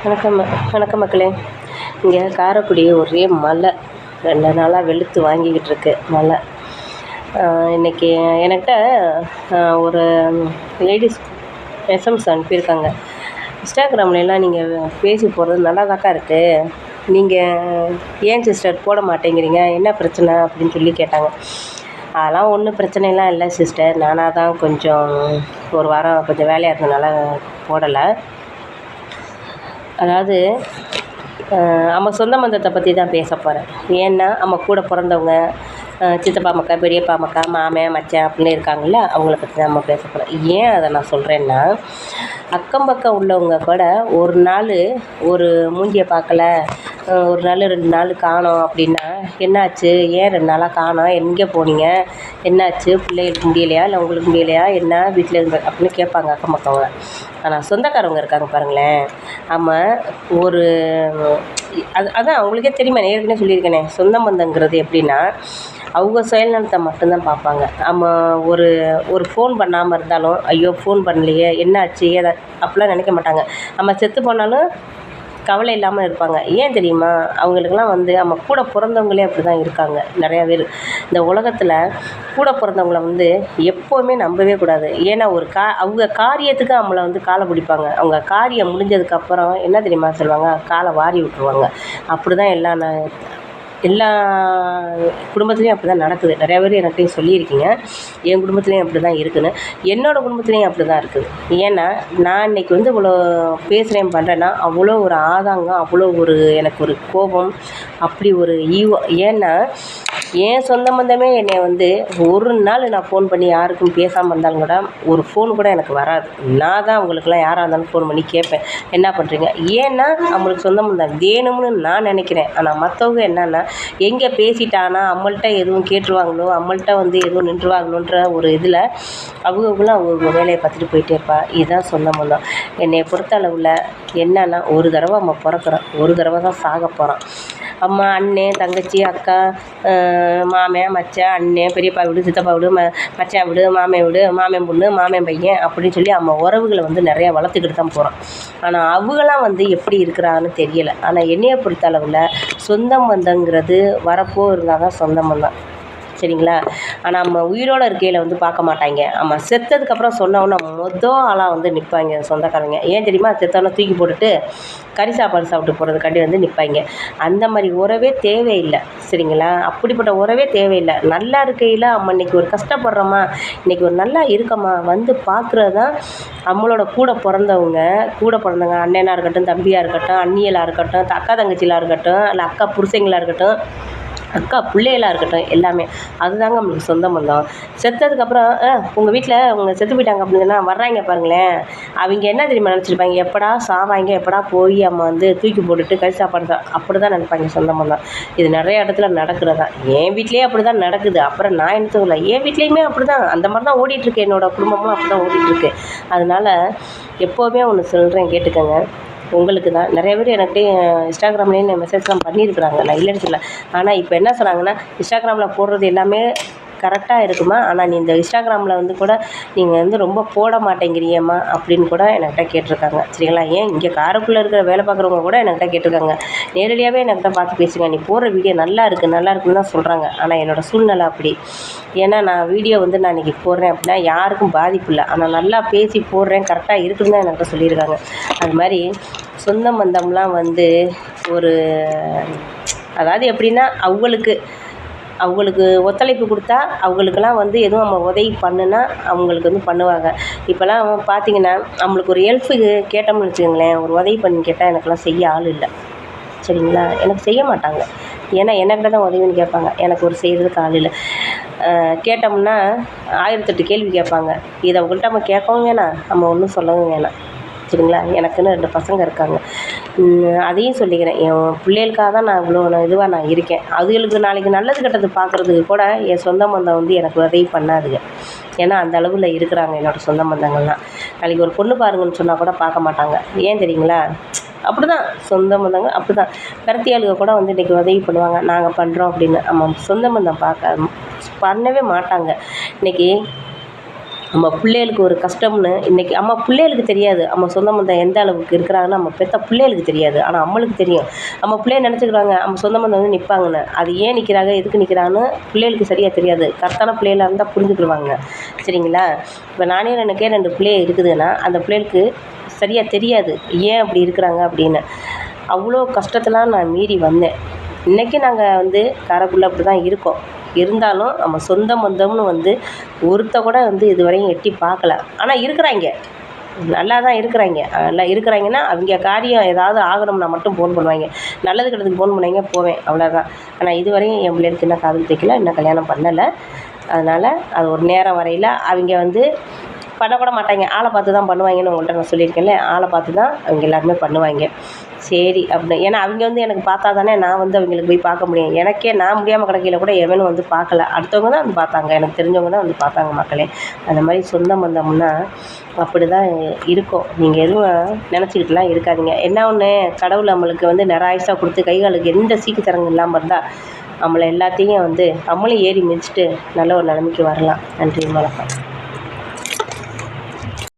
வணக்கம் வணக்கம் மக்களே. இங்கே காரைக்குடி ஒரே மழை. 2 நாளாக வெளுத்து வாங்கிக்கிட்டு இருக்கு மழை. இன்றைக்கி என்கிட்ட ஒரு லேடிஸ் எஸ்எம்எஸ் அனுப்பியிருக்காங்க. இன்ஸ்டாகிராம்லாம் நீங்கள் பேசி போடுறது நல்லாதாக்கா இருக்குது, நீங்கள் ஏன் சிஸ்டர் போட மாட்டேங்கிறீங்க, என்ன பிரச்சனை அப்படின்னு சொல்லி கேட்டாங்க. அதெல்லாம் ஒன்றும் பிரச்சனைலாம் இல்லை சிஸ்டர், நானாக தான் கொஞ்சம் ஒரு வாரம் கொஞ்சம் வேலையாக இருந்ததுனால போடலை. அதாவது நம்ம சொந்த பந்தத்தை பற்றி தான் பேச போகிறேன். ஏன்னா நம்ம கூட பிறந்தவங்க, சித்தப்பா மக்கா, பெரியப்பா மக்கா, மாமன் மச்சான் அப்படின்னு இருக்காங்கள்ல, அவங்கள பற்றி தான் நம்ம பேச போகிறோம். ஏன் அதை நான் சொல்கிறேன்னா, அக்கம் பக்கம் உள்ளவங்க கூட ஒரு நாள் ஒரு மூஞ்சியை பார்க்கல, ஒரு நாள் 2 நாள் காணோம் அப்படின்னா, என்னாச்சு, ஏன் 2 நாளாக காணோம், எங்கே போனீங்க, என்னாச்சு, பிள்ளைகளுக்கு முடியலையா, இல்லை உங்களுக்கு முடியலையா, என்ன வீட்டில் இருந்து அப்படின்னு கேட்பாங்க அக்கம் பக்கவங்க. ஆனால் சொந்தக்காரவங்க இருக்காங்க பாருங்களேன், நம்ம ஒரு அதான் அவங்களுக்கே தெரியுமா, ஏற்கனவே சொல்லியிருக்கேனே, சொந்த பந்தங்கிறது எப்படின்னா அவங்க சுயநலத்தை மட்டும்தான் பார்ப்பாங்க. நம்ம ஒரு ஃபோன் பண்ணாமல் இருந்தாலும், ஐயோ ஃபோன் பண்ணலையே, என்னாச்சு ஏதா அப்படிலாம் நினைக்க மாட்டாங்க. நம்ம செத்து போனாலும் கவலை இல்லாமல் இருப்பாங்க. ஏன் தெரியுமா, அவங்களுக்கெல்லாம் நம்ம கூட பிறந்தவங்களே அப்படி தான் இருக்காங்க நிறையா பேர். இந்த உலகத்தில் கூட பிறந்தவங்கள எப்போவுமே நம்பவே கூடாது. ஏன்னா அவங்க காரியத்துக்கு நம்மளை காலை பிடிப்பாங்க. அவங்க காரியம் முடிஞ்சதுக்கப்புறம் என்ன தெரியுமா சொல்லுவாங்க, காலை வாரி விட்டுருவாங்க. அப்படி தான் எல்லா குடும்பத்துலேயும் அப்படி தான் நடக்குது. நிறையா பேர் என்கிட்டையும் சொல்லியிருக்கீங்க, என் குடும்பத்துலேயும் அப்படி தான் இருக்குதுன்னு. என்னோடய குடும்பத்துலேயும் அப்படி தான் இருக்குது. ஏன்னா நான் இன்றைக்கி இவ்வளோ பேசுகிறேன் பண்ணுறேன்னா, அவ்வளோ ஒரு ஆதங்கம், அவ்வளோ எனக்கு ஒரு கோபம், அப்படி ஒரு ஈவோ. ஏன்னா என் சொந்த பந்தமே என்னை ஒரு நாள் நான் ஃபோன் பண்ணி யாருக்கும் பேசாமல் இருந்தாலும் கூட ஒரு ஃபோன் கூட எனக்கு வராது. நான் தான் அவங்களுக்கெல்லாம் யாராக இருந்தாலும் ஃபோன் பண்ணி கேட்பேன், என்ன பண்ணுறீங்க. ஏன்னா அவங்களுக்கு சொந்த பந்தம் வேணும்னு நான் நினைக்கிறேன். ஆனால் மற்றவங்க என்னென்னா, எங்கே பேசிட்டானா நம்மள்கிட்ட எதுவும் கேட்டுருவாங்களோ, நம்மள்கிட்ட எதுவும் நின்றுவாங்களோன்ற ஒரு இதில் அவங்கவுங்களும் அவங்க வேலையை பார்த்துட்டு போயிட்டே இருப்பா. இதுதான் சொந்த பந்தம். என்னை பொறுத்த அளவில் என்னென்னா, ஒரு தடவை நம்ம பிறக்கிறோம், ஒரு தடவை தான் சாக போகிறோம். அம்மா, அண்ணன், தங்கச்சி, அக்கா, மாமன், மச்சான், அண்ணன், பெரியப்பா வீடு, சித்தப்பா வீடு, மச்சான் வீடு, மாமன் வீடு, மாமன் பொண்ணு, மாமன் பையன் அப்படின்னு சொல்லி நம்ம உறவுகளை நிறையா வளர்த்துக்கிட்டு தான் போகிறோம். ஆனால் அவங்களாம் எப்படி இருக்கிறான்னு தெரியலை. ஆனால் என்னையை பொறுத்த அளவில் சொந்தம் பந்தங்கிறது வரப்போ இருந்தால் தான் சொந்தம் பந்தம், சரிங்களா. ஆனால் நம்ம உயிரோடு இருக்கையில் பார்க்க மாட்டாங்க. நம்ம செத்ததுக்கப்புறம் சொன்னோன்னா ஆளாக நிற்பாங்க சொந்தக்காரங்க. ஏன் தெரியுமா, செத்தவொன்னே தூக்கி போட்டுட்டு கறி சாப்பாடு சாப்பிட்டு போகிறதுக்காண்டி நிற்பாங்க. அந்த மாதிரி உறவே தேவையில்லை, சரிங்களா. அப்படிப்பட்ட உறவே தேவையில்லை. நல்லா இருக்கையில் நம்ம இன்றைக்கி ஒரு கஷ்டப்படுறோமா, இன்றைக்கி ஒரு நல்லா இருக்கோமா பார்க்குறது தான் நம்மளோட கூட பிறந்தவங்க அண்ணனாக இருக்கட்டும், தம்பியாக இருக்கட்டும், அண்ணியலாக இருக்கட்டும், அக்கா தங்கச்சிலாக இருக்கட்டும், இல்லை அக்கா புருஷங்களாக இருக்கட்டும், அக்கா பிள்ளைகளாக இருக்கட்டும், எல்லாமே அதுதாங்க நம்மளுக்கு சொந்த பந்தம். செத்ததுக்கப்புறம் உங்கள் வீட்டில் அவங்க செத்து போயிட்டாங்க அப்படின்னா வர்றாங்க பாருங்களேன், அவங்க என்ன தெரியுமா நினச்சிருப்பாங்க, எப்படா சாவாங்க, எப்படா போய் நம்ம தூக்கி போட்டுட்டு கறி சாப்பாடு அப்படி தான் நினைப்பாங்க சொந்த பந்தம். இது நிறைய இடத்துல நடக்கிறதா. என் வீட்லேயே அப்படி தான் நடக்குது. அப்புறம் நான் என்ன சொல்லலை, என் வீட்லேயுமே அப்படி தான், அந்த மாதிரி தான் ஓடிட்டுருக்கு. என்னோடய குடும்பமும் அப்படி தான் ஓடிட்டுருக்கு. அதனால் எப்போவுமே ஒன்று சொல்கிறேன், கேட்டுக்கோங்க. உங்களுக்கு தான் நிறைய பேர் என்கிட்ட இன்ஸ்டாகிராம்லேயும் மெசேஜ்லாம் பண்ணியிருக்கிறாங்க, நான் இல்லைன்னு சொல்லலை. ஆனால் இப்போ என்ன சொன்னாங்கன்னா, இன்ஸ்டாகிராமில் போடுறது எல்லாமே கரெக்டாக இருக்குமா, ஆனால் நீ இந்த இன்ஸ்டாகிராமில் கூட நீங்கள் ரொம்ப போட மாட்டேங்கிறியம்மா அப்படின்னு கூட என்கிட்ட கேட்டிருக்காங்க, சரிங்களா. ஏன் இங்கே காரைக்குடியில் இருக்கிற வேலை பார்க்குறவங்க கூட என்கிட்ட கேட்டிருக்காங்க. நேரடியாகவே என்கிட்ட பார்த்து பேசுங்க, நீ போடுற வீடியோ நல்லா இருக்குன்னு தான் சொல்கிறாங்க. ஆனால் என்னோடய சூழ்நிலை அப்படி. ஏன்னா நான் வீடியோ நான் இன்றைக்கி போடுறேன் அப்படின்னா யாருக்கும் பாதிப்பு இல்லை, ஆனால் நல்லா பேசி போடுறேன், கரெக்டாக இருக்குன்னு தான் என்கிட்ட சொல்லியிருக்காங்க. அது மாதிரி சொந்த பந்தம்லாம் ஒரு அதாவது எப்படின்னா, அவங்களுக்கு ஒத்துழைப்பு கொடுத்தா அவங்களுக்கெல்லாம் எதுவும் நம்ம உதவி பண்ணுனா அவங்களுக்கு பண்ணுவாங்க. இப்போலாம் பார்த்திங்கன்னா, நம்மளுக்கு ஒரு ஹெல்ப்பு கேட்டோம்னு வச்சுக்கோங்களேன், ஒரு உதவி பண்ணி கேட்டால் எனக்கெல்லாம் செய்ய ஆள் இல்லை, சரிங்களா. எனக்கு செய்ய மாட்டாங்க. ஏன்னா என்கிட்ட தான் உதவின்னு கேட்பாங்க, எனக்கு ஒரு செய்கிறதுக்கு ஆள் இல்லை. கேட்டோம்னா 1008 கேள்வி கேட்பாங்க. இதை அவங்கள்ட்ட நம்ம கேட்கவும் வேணாம், நம்ம ஒன்றும் சொல்லவும் வேணாம், சரிங்களா. எனக்குன்னு 2 பசங்க இருக்காங்க. அதையும் சொல்லிக்கிறேன், என் பிள்ளைகளுக்காக தான் நான் இவ்வளோ இதுவாக நான் இருக்கேன். அதுகளுக்கு நாளைக்கு நல்லது கெட்டது பார்க்குறதுக்கு கூட என் சொந்த பந்தம் எனக்கு உதவி பண்ணாதுங்க. ஏன்னா அந்த அளவில் இருக்கிறாங்க என்னோடய சொந்த பந்தங்கள்லாம். நாளைக்கு ஒரு பொண்ணு பாருங்கன்னு சொன்னால் கூட பார்க்க மாட்டாங்க. ஏன் தெரியுங்களா, அப்படி தான் சொந்த பந்தங்க அப்படி தான். கருத்தியாளுக கூட இன்றைக்கி உதவி பண்ணுவாங்க, நாங்கள் பண்ணுறோம் அப்படின்னு. நம்ம சொந்த பந்தம் பண்ணவே மாட்டாங்க. இன்றைக்கி நம்ம பிள்ளைகளுக்கு ஒரு கஷ்டம்னு இன்றைக்கி நம்ம பிள்ளைகளுக்கு தெரியாது. நம்ம சொந்த பந்தம் எந்த அளவுக்கு இருக்கிறாங்கன்னு நம்ம பெற்ற பிள்ளைகளுக்கு தெரியாது. ஆனால் நம்மளுக்கு தெரியும். நம்ம பிள்ளைய நினச்சிக்கிறாங்க நம்ம சொந்த பந்தம் வந்து நிற்பாங்கன்னு. அது ஏன் நிற்கிறாங்க, எதுக்கு நிற்கிறான்னு பிள்ளைகளுக்கு சரியாக தெரியாது. கரெக்டான பிள்ளைகளாக இருந்தால் புரிஞ்சுக்கிடுவாங்க. சரிங்களா? இப்போ நானே எனக்கே 2 பிள்ளைய இருக்குதுன்னா அந்த பிள்ளைகளுக்கு சரியாக தெரியாது ஏன் அப்படி இருக்கிறாங்க அப்படின்னு. அவ்வளோ கஷ்டத்தெல்லாம் நான் மீறி வந்தேன். இன்றைக்கி நாங்கள் வந்து காரைக்குடில அப்படி தான் இருக்கோம். இருந்தாலும் நம்ம சொந்த பந்தம்னு வந்து ஒருத்த கூட வந்து இதுவரையும் எட்டி பார்க்கல. ஆனால் இருக்கிறாங்க, நல்லா தான் இருக்கிறாங்க. நல்லா இருக்கிறாங்கன்னா அவங்க காரியம் ஏதாவது ஆகணும்னா மட்டும் ஃபோன் பண்ணுவாங்க. நல்லது கெட்டதுக்கு ஃபோன் பண்ணுவாங்க, போவேன், அவ்வளோதான். ஆனால் இதுவரையும் என் பிள்ளைகளுக்கு இன்னும் காதல் தைக்கல, இன்னும் கல்யாணம் பண்ணலை. அதனால் அது ஒரு நேரம் வரையில் அவங்க வந்து பண்ணக்கூட மாட்டாங்க. ஆளை பார்த்து தான் பண்ணுவாங்கன்னு உங்கள்கிட்ட நான் சொல்லியிருக்கேன்ல. ஆளை பார்த்து தான் அவங்க எல்லாருமே பண்ணுவாங்க. சரி அப்படின்னு. ஏன்னா அவங்க வந்து எனக்கு பார்த்தா தானே நான் வந்து அவங்களுக்கு போய் பார்க்க முடியும். எனக்கே நான் முடியாமல் கிடக்கையில கூட எவனும் வந்து பார்க்கல. அடுத்தவங்க தான் வந்து பார்த்தாங்க. எனக்கு தெரிஞ்சவங்க தான் வந்து பார்த்தாங்க மக்களே. அந்த மாதிரி சொந்த பந்தம்னா அப்படி தான் இருக்கும். நீங்கள் எதுவும் நினச்சிக்கிட்டுலாம் இருக்காதீங்க. என்ன ஒன்று, கடவுள் நம்மளுக்கு வந்து நிராயுசாக கொடுத்து கை காலுக்கு எந்த சீக்கு தரங்கு இல்லாமல் இருந்தால் நம்மளை எல்லாத்தையும் வந்து நம்மளும் ஏறி மிதிச்சுட்டு நல்ல ஒரு நிலைமைக்கு வரலாம். நன்றி, வணக்கம்.